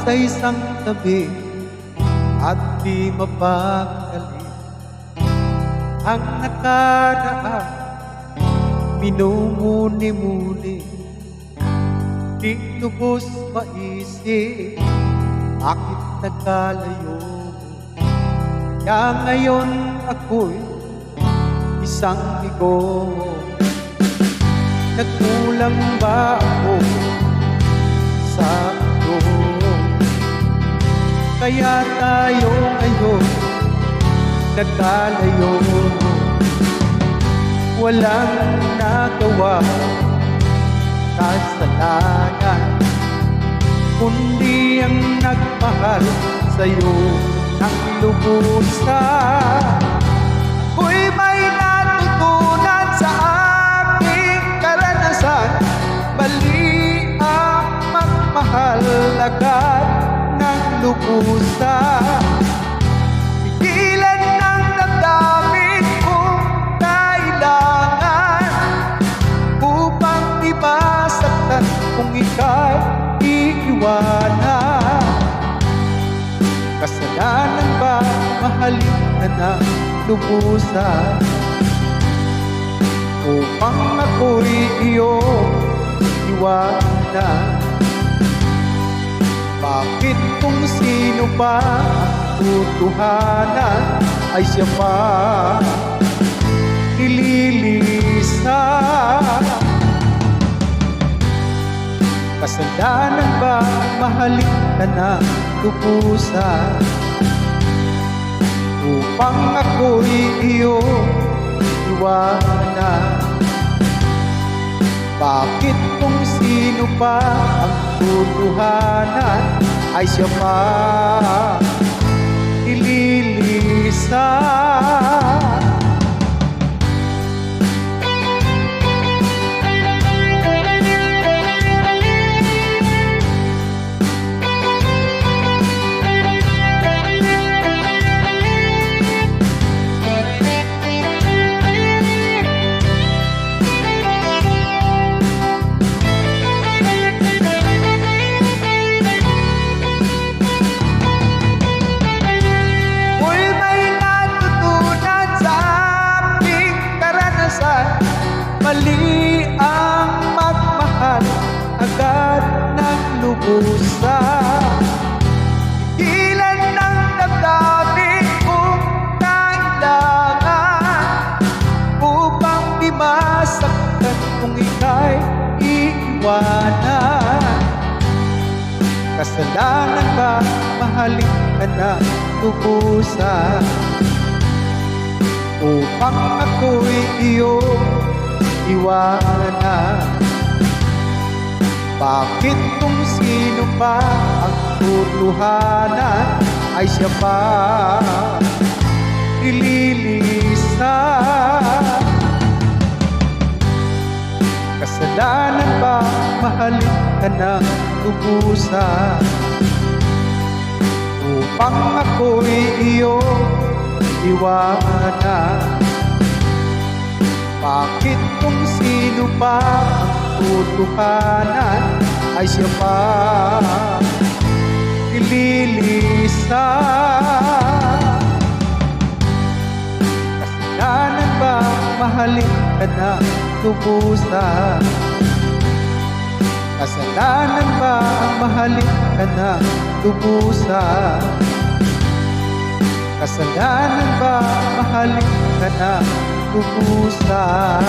sa isang tabi at di mapagdali ang nakaraan. Minumuni-muni, di lubos maisip, bakit nagkalayo? Kaya ngayon ako'y isang bigo. Nagkulang ba ako sa iyo? Kaya tayo ngayon nagkalayo. Walang nagawa kasalanan, kundi ang nagmahal sa'yo ng lubusan. Ako'y may natutunan sa aking karanasan, mali ang magmahal agad ng lubusan. Pigilan ng damdamin kong kailangan upang di masaktan kung ika'y iiwanan. Kasalanan ba mahalin ka ng lubusan upang ako'y iyong iwanan? Bakit kung sino pa ang tutuhanan ay siya pa nililisan? Kasalanan ba mahalin ka ng lubusan upang ako'y iyong iwanan? Bakit kung sino pa ang tutuhanan ay siya pa nililisan? Mali ang magmahal agad ng lubusan. Pigilan ng damdamin kung kailangan upang di masaktan kung ika'y iiwanan. Kasalanan ba mahalin ka ng lubusan upang ako'y iyong iwanan? Bakit kung sino pa ang tutuhanan ay siya pa nililisan? Kasalanan ba mahalin ka ng lubusan upang ako'y iyong iwanan? Bakit kung sino pa ang tutuhanan ay siya pa nililisan? Kasalanan ba mahalin ka ng lubusan? Kasalanan ba mahalin ka ng lubusan? Kasalanan ba mahalin ka ng lubusan?